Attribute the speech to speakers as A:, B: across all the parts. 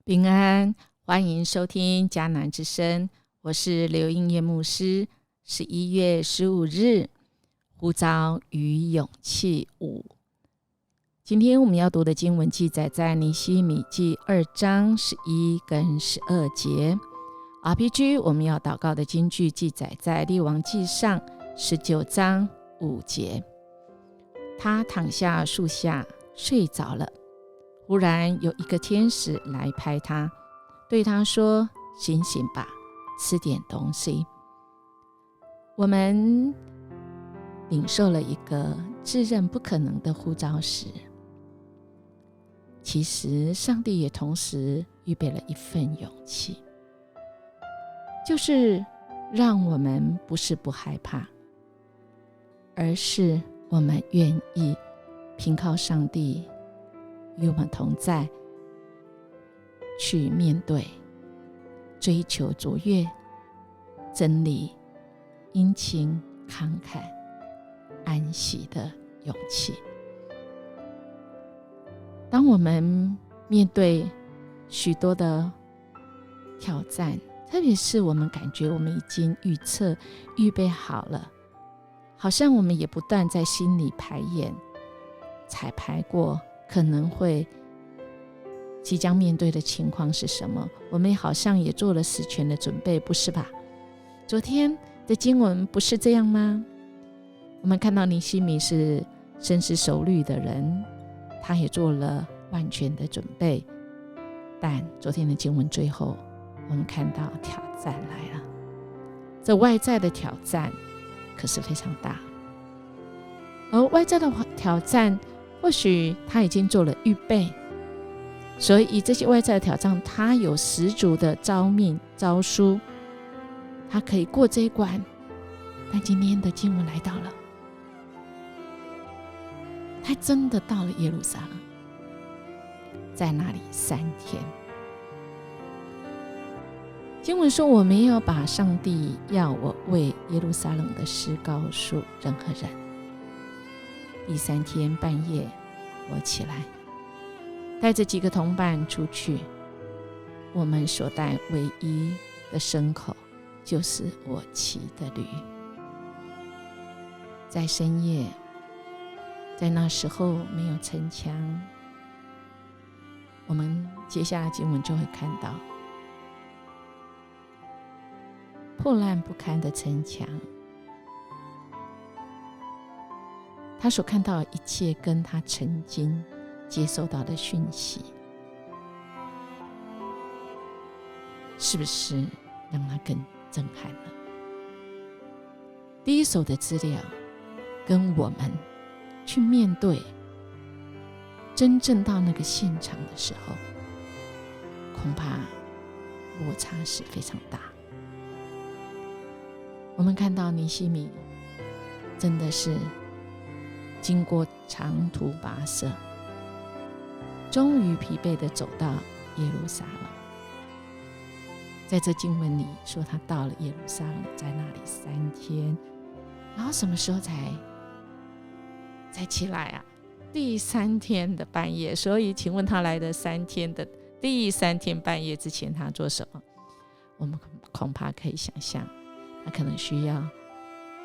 A: 平安，欢迎收听迦南之声，我是刘英叶牧师。11月15日，呼召与勇气5。今天我们要读的经文记载在尼希米记2章11跟12节。RPG 我们要祷告的金句记载在列王记上19章5节。他躺下树下睡着了，忽然有一个天使来拍他，对他说：醒醒吧，吃点东西。我们领受了一个自认不可能的呼召时，其实上帝也同时预备了一份勇气，就是让我们不是不害怕，而是我们愿意凭靠上帝与我们同在，去面对追求卓越真理、殷勤、慷慨、安息的勇气。当我们面对许多的挑战，特别是我们感觉我们已经预备好了，好像我们也不断在心里排演彩排过可能会即将面对的情况是什么，我们好像也做了十全的准备，不是吧？昨天的经文不是这样吗？我们看到尼希米是深思熟虑的人，他也做了万全的准备，但昨天的经文最后我们看到挑战来了。这外在的挑战可是非常大，而外在的挑战或许他已经做了预备，所以这些外在的挑战他有十足的招命招书，他可以过这一关。但今天的经文来到了，他真的到了耶路撒冷，在那里3天。经文说，我没有把上帝要我为耶路撒冷的事告诉任何人。第3天半夜，我起来，带着几个同伴出去，我们所带唯一的牲口就是我骑的驴。在深夜，在那时候没有城墙，我们接下来经文就会看到破烂不堪的城墙，他所看到的一切跟他曾经接收到的讯息，是不是让他更震撼了？第一手的资料跟我们去面对真正到那个现场的时候，恐怕落差是非常大。我们看到尼希米真的是经过长途跋涉，终于疲惫地走到耶路撒冷。在这经文里说他到了耶路撒冷，在那里3天，然后什么时候才起来啊？第3天的半夜。所以请问他来的3天的第3天半夜之前他做什么？我们恐怕可以想象，他可能需要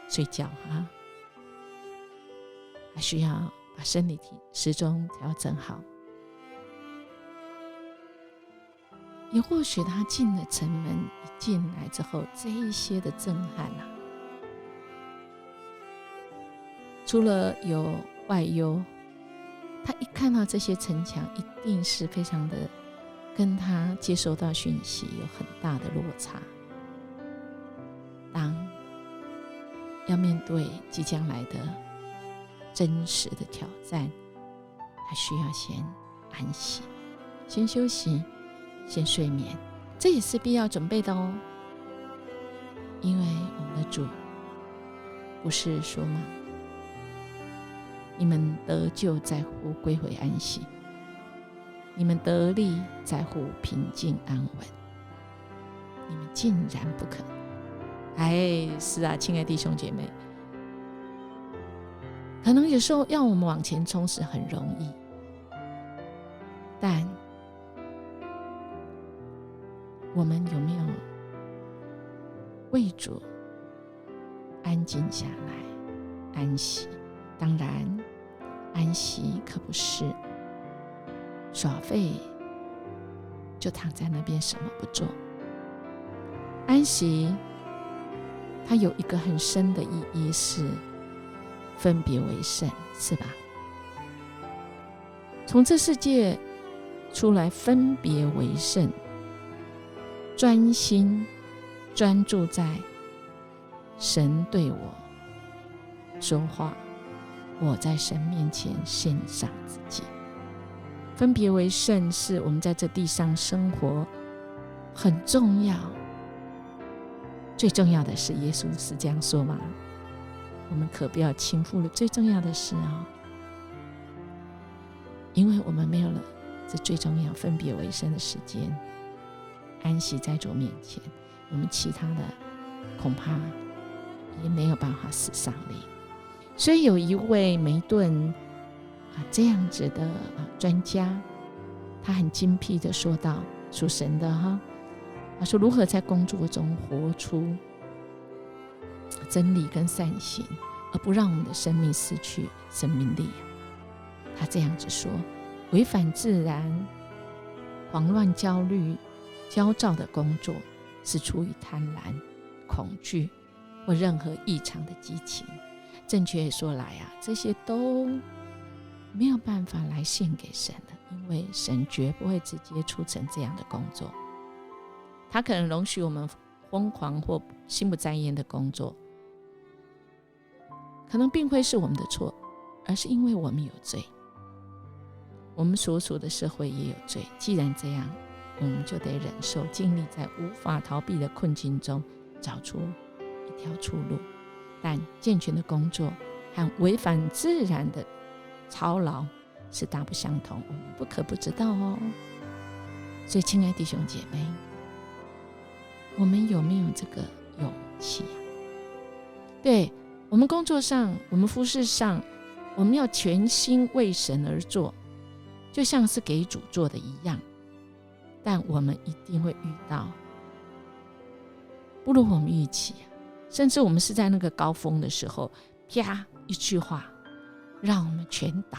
A: 睡觉啊，还需要把生理时钟调整好，也或许他进了城门，一进来之后，这一些的震撼啊，除了有外忧，他一看到这些城墙，一定是非常的跟他接收到讯息有很大的落差。当要面对即将来的真实的挑战，他需要先安息，先休息，先睡眠，这也是必要准备的哦。因为我们的主不是说吗？你们得救在乎归回安息，你们得力在乎平静安稳，你们竟然不肯。是啊，亲爱的弟兄姐妹，可能有时候要我们往前冲是很容易，但我们有没有为主安静下来安息？当然，安息可不是耍废就躺在那边什么不做。安息它有一个很深的意义，是分别为圣，是吧？从这世界出来，分别为圣，专心专注在神对我说话，我在神面前献上自己。分别为圣是我们在这地上生活很重要，最重要的是，耶稣是这样说吗？我们可不要轻忽了最重要的事哦，因为我们没有了这最重要分别为圣的时间，安息在主面前，我们其他的恐怕也没有办法使上力。所以有一位梅顿这样子的专家，他很精辟的说到，属神的他说如何在工作中活出真理跟善行，而不让我们的生命失去生命力。他这样子说，违反自然、慌乱、焦虑、焦躁的工作是出于贪婪、恐惧或任何异常的激情。正确说来这些都没有办法来献给神的，因为神绝不会直接促成这样的工作。他可能容许我们疯狂或心不在焉的工作，可能并非是我们的错，而是因为我们有罪，我们所属的社会也有罪。既然这样，我们就得忍受，尽力在无法逃避的困境中找出一条出路。但健全的工作和违反自然的操劳是大不相同，我们不可不知道哦。所以亲爱的弟兄姐妹，我们有没有这个勇气对，我们工作上，我们服事上，我们要全心为神而做，就像是给主做的一样。但我们一定会遇到不如我们预期，甚至我们是在那个高峰的时候，啪一句话让我们全倒。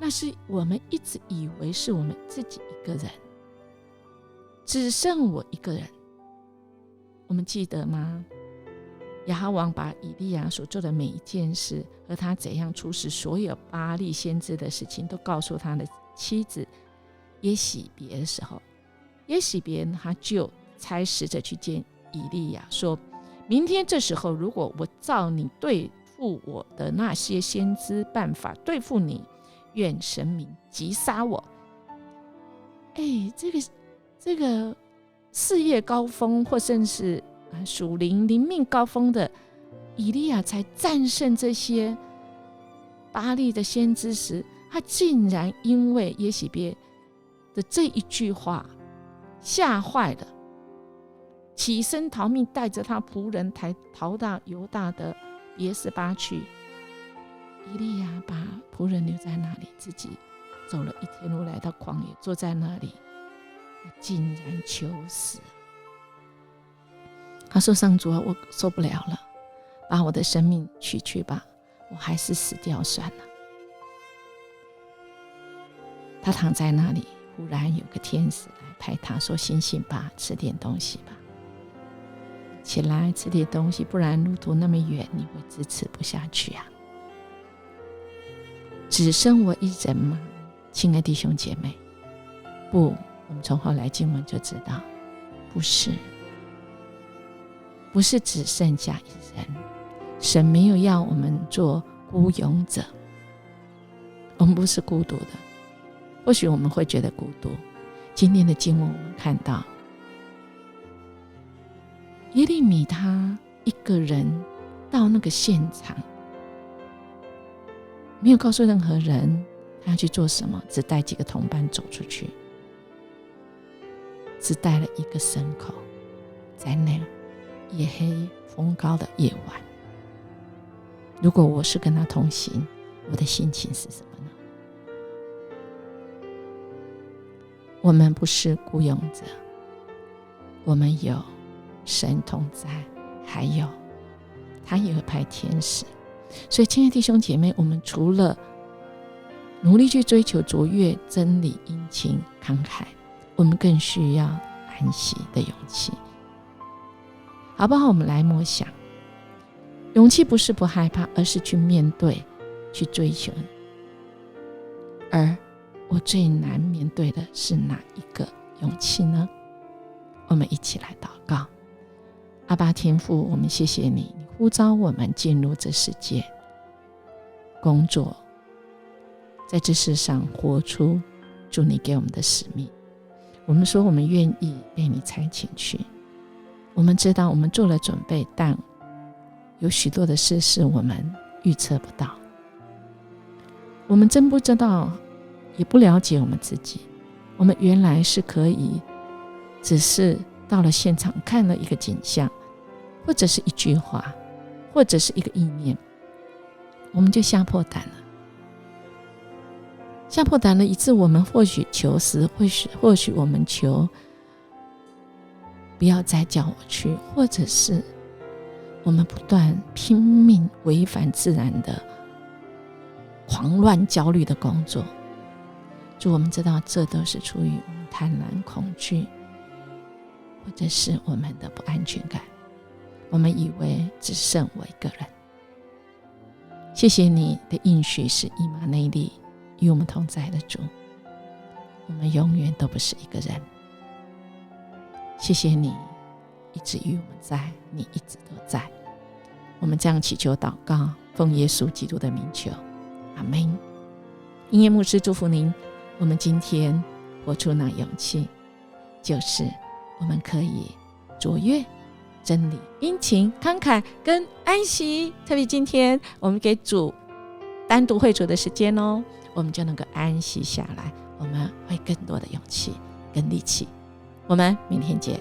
A: 那是我们一直以为是我们自己一个人，只剩我一个人。我们记得吗？亚哈王把以利亚所做的每一件事和他怎样处死所有巴力先知的事情都告诉他的妻子耶洗别的时候，耶洗别他就差使者去见以利亚，说明天这时候，如果我照你对付我的那些先知办法对付你，愿神明击杀我。这个事业高峰或甚至属灵灵命高峰的以利亚才战胜这些巴力的先知时，他竟然因为耶洗别的这一句话吓坏了，起身逃命，带着他仆人逃到犹大的别是巴去。以利亚把仆人留在那里，自己走了一天路来到旷野，坐在那里竟然求死。他说，上主我受不了了，把我的生命取去吧，我还是死掉算了。他躺在那里，忽然有个天使来拍他说，醒醒吧，吃点东西吧，起来吃点东西，不然路途那么远，你会支持不下去啊。只剩我一人吗？亲爱的弟兄姐妹，不，我们从后来经文就知道，不是只剩下一人。神没有要我们做孤勇者，我们不是孤独的。或许我们会觉得孤独，今天的经文我们看到耶利米他一个人到那个现场，没有告诉任何人他要去做什么，只带几个同伴走出去，只带了一个牲口，在那夜黑风高的夜晚。如果我是跟他同行，我的心情是什么呢？我们不是孤勇者，我们有神同在，还有他也会派天使。所以亲爱的弟兄姐妹，我们除了努力去追求卓越真理、殷勤慷慨，我们更需要安息的勇气，好不好？我们来默想，勇气不是不害怕，而是去面对，去追求。而我最难面对的是哪一个勇气呢？我们一起来祷告。阿爸天父，我们谢谢你，你呼召我们进入这世界工作，在这世上活出主你给我们的使命。我们说我们愿意被你差遣去，我们知道我们做了准备，但有许多的事是我们预测不到，我们真不知道，也不了解我们自己。我们原来是可以只是到了现场看了一个景象，或者是一句话，或者是一个意念，我们就吓破胆了，以致我们或许求死，或许我们求不要再叫我去，或者是我们不断拼命违反自然的狂乱焦虑的工作。主，我们知道这都是出于我们贪婪、恐惧，或者是我们的不安全感，我们以为只剩我一个人。谢谢你的应许是以马内利，与我们同在的主，我们永远都不是一个人。谢谢你一直与我们在，你一直都在。我们这样祈求祷告，奉耶稣基督的名求，阿们。音乐牧师祝福您，我们今天活出那勇气，就是我们可以卓越真理、殷勤、慷慨跟安息。特别今天我们给主单独会主的时间哦，我们就能够安息下来，我们会更多的勇气跟力气。我们明天见。